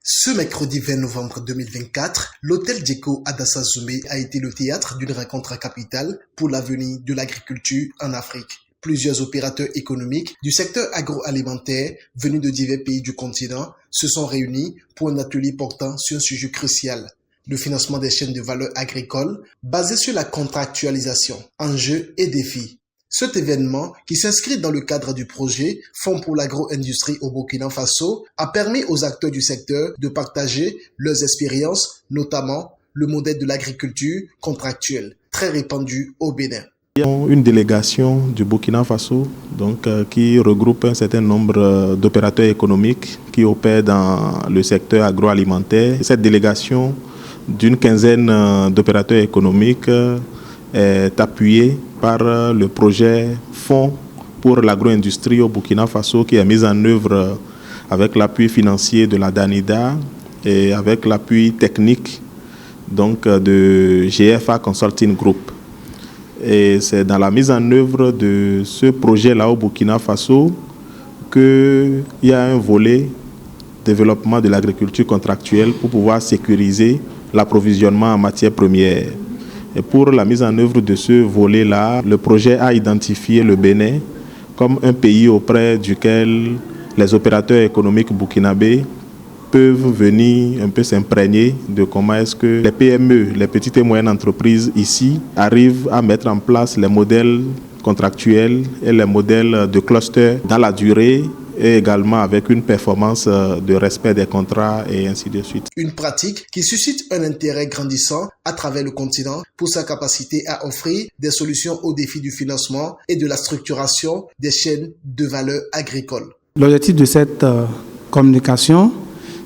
Ce mercredi 20 novembre 2024, l'hôtel Djeko à Dassazoumbé a été le théâtre d'une rencontre capitale pour l'avenir de l'agriculture en Afrique. Plusieurs opérateurs économiques du secteur agroalimentaire venus de divers pays du continent se sont réunis pour un atelier portant sur un sujet crucial, le financement des chaînes de valeur agricoles basé sur la contractualisation, enjeux et défis. Cet événement, qui s'inscrit dans le cadre du projet Fonds pour l'agro-industrie au Burkina Faso, a permis aux acteurs du secteur de partager leurs expériences, notamment le modèle de l'agriculture contractuelle, très répandu au Bénin. Il y a une délégation du Burkina Faso qui regroupe un certain nombre d'opérateurs économiques qui opèrent dans le secteur agroalimentaire. Cette délégation d'une quinzaine d'opérateurs économiques est appuyée par le projet Fonds pour l'agro-industrie au Burkina Faso qui est mis en œuvre avec l'appui financier de la DANIDA et avec l'appui technique de GFA Consulting Group. Et c'est dans la mise en œuvre de ce projet-là au Burkina Faso qu'il y a un volet développement de l'agriculture contractuelle pour pouvoir sécuriser l'approvisionnement en matières premières. Et pour la mise en œuvre de ce volet-là, le projet a identifié le Bénin comme un pays auprès duquel les opérateurs économiques burkinabés peuvent venir un peu s'imprégner de comment est-ce que les PME, les petites et moyennes entreprises ici, arrivent à mettre en place les modèles contractuels et les modèles de cluster dans la durée et également avec une performance de respect des contrats et ainsi de suite. Une pratique qui suscite un intérêt grandissant à travers le continent pour sa capacité à offrir des solutions aux défis du financement et de la structuration des chaînes de valeur agricoles. L'objectif de cette communication,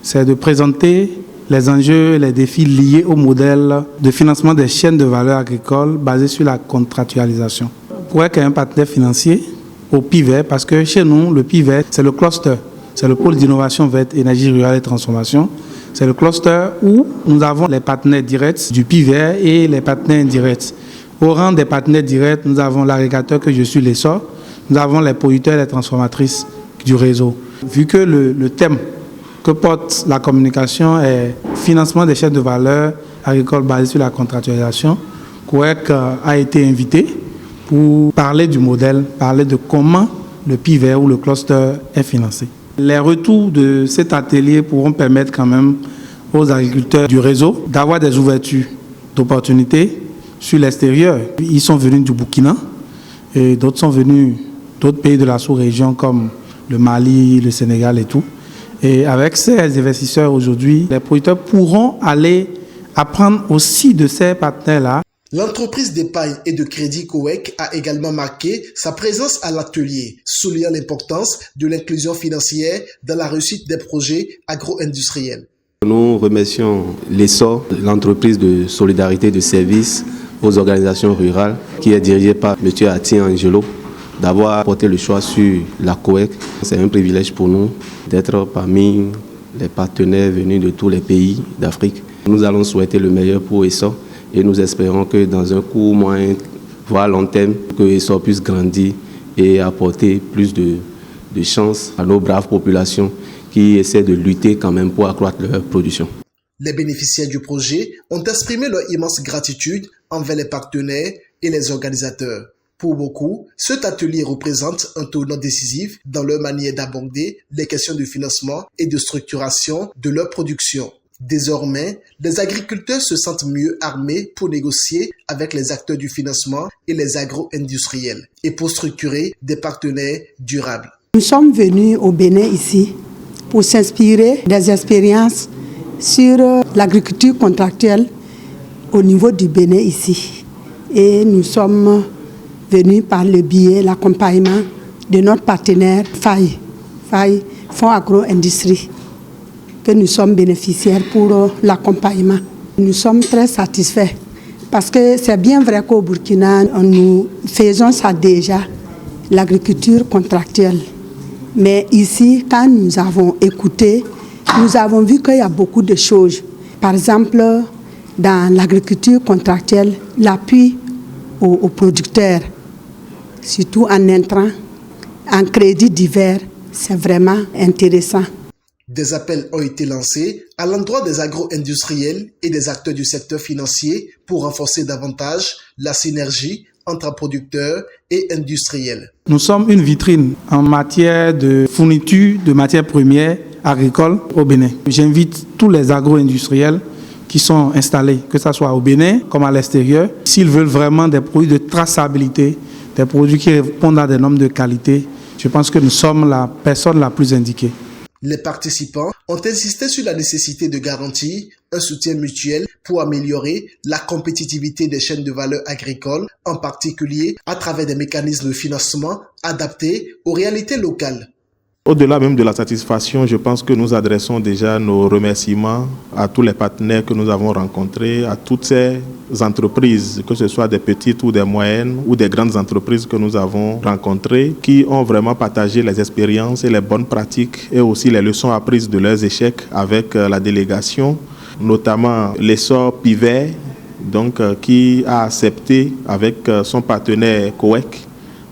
c'est de présenter les enjeux et les défis liés au modèle de financement des chaînes de valeur agricoles basées sur la contractualisation. Pour être un partenaire financier au PIVET, parce que chez nous, le PIVET, c'est le cluster, c'est le pôle d'innovation verte, énergie rurale et transformation. C'est le cluster où nous avons les partenaires directs du PIVET et les partenaires indirects. Au rang des partenaires directs, nous avons l'agrégateur que je suis, l'ESSOR, nous avons les producteurs et les transformatrices du réseau. Vu que le thème que porte la communication est financement des chaînes de valeur agricoles basées sur la contractualisation, COEC a été invité pour parler du modèle, parler de comment le PIVET ou le cluster est financé. Les retours de cet atelier pourront permettre quand même aux agriculteurs du réseau d'avoir des ouvertures d'opportunités sur l'extérieur. Ils sont venus du Burkina et d'autres sont venus d'autres pays de la sous-région comme le Mali, le Sénégal et tout. Et avec ces investisseurs aujourd'hui, les producteurs pourront aller apprendre aussi de ces partenaires-là. L'entreprise d'épargne et de crédit COEC a également marqué sa présence à l'atelier, soulignant l'importance de l'inclusion financière dans la réussite des projets agro-industriels. Nous remercions l'ESSOR, l'entreprise de solidarité de services aux organisations rurales, qui est dirigée par M. Ati Angelo, d'avoir porté le choix sur la COEC. C'est un privilège pour nous d'être parmi les partenaires venus de tous les pays d'Afrique. Nous allons souhaiter le meilleur pour ESSOR et nous espérons que dans un court, moyen, voire long terme, que ESSOR puisse grandir et apporter plus de chances à nos braves populations qui essaient de lutter quand même pour accroître leur production. Les bénéficiaires du projet ont exprimé leur immense gratitude envers les partenaires et les organisateurs. Pour beaucoup, cet atelier représente un tournant décisif dans leur manière d'aborder les questions de financement et de structuration de leur production. Désormais, les agriculteurs se sentent mieux armés pour négocier avec les acteurs du financement et les agro-industriels et pour structurer des partenaires durables. Nous sommes venus au Bénin ici pour s'inspirer des expériences sur l'agriculture contractuelle au niveau du Bénin ici. Et nous sommes venus par le biais, l'accompagnement de notre partenaire FAI, Fonds Agro-Industrie, que nous sommes bénéficiaires pour l'accompagnement. Nous sommes très satisfaits parce que c'est bien vrai qu'au Burkina, nous faisons ça déjà, l'agriculture contractuelle. Mais ici, quand nous avons écouté, nous avons vu qu'il y a beaucoup de choses. Par exemple, dans l'agriculture contractuelle, l'appui aux producteurs, surtout en intrants, en crédits divers, c'est vraiment intéressant. Des appels ont été lancés à l'endroit des agro-industriels et des acteurs du secteur financier pour renforcer davantage la synergie entre producteurs et industriels. Nous sommes une vitrine en matière de fourniture de matières premières agricoles au Bénin. J'invite tous les agro-industriels qui sont installés, que ce soit au Bénin comme à l'extérieur, s'ils veulent vraiment des produits de traçabilité, des produits qui répondent à des normes de qualité, je pense que nous sommes la personne la plus indiquée. Les participants ont insisté sur la nécessité de garantir un soutien mutuel pour améliorer la compétitivité des chaînes de valeur agricoles, en particulier à travers des mécanismes de financement adaptés aux réalités locales. Au-delà même de la satisfaction, je pense que nous adressons déjà nos remerciements à tous les partenaires que nous avons rencontrés, à toutes ces entreprises, que ce soit des petites ou des moyennes ou des grandes entreprises que nous avons rencontrées, qui ont vraiment partagé les expériences et les bonnes pratiques et aussi les leçons apprises de leurs échecs avec la délégation, notamment l'essor Pivet, qui a accepté avec son partenaire COEC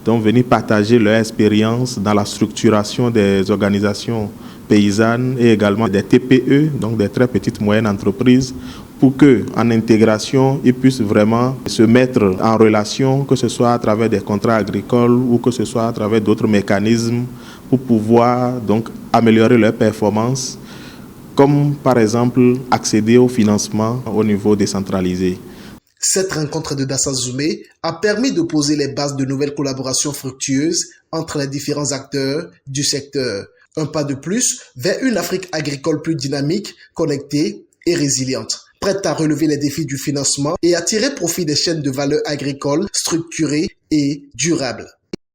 donc venir partager leur expérience dans la structuration des organisations paysannes et également des TPE, donc des très petites moyennes entreprises, pour qu'en intégration, ils puissent vraiment se mettre en relation, que ce soit à travers des contrats agricoles ou que ce soit à travers d'autres mécanismes pour pouvoir donc améliorer leur performance, comme par exemple accéder au financement au niveau décentralisé. Cette rencontre de Dassa Zoumé a permis de poser les bases de nouvelles collaborations fructueuses entre les différents acteurs du secteur. Un pas de plus vers une Afrique agricole plus dynamique, connectée et résiliente, prête à relever les défis du financement et à tirer profit des chaînes de valeur agricoles structurées et durables.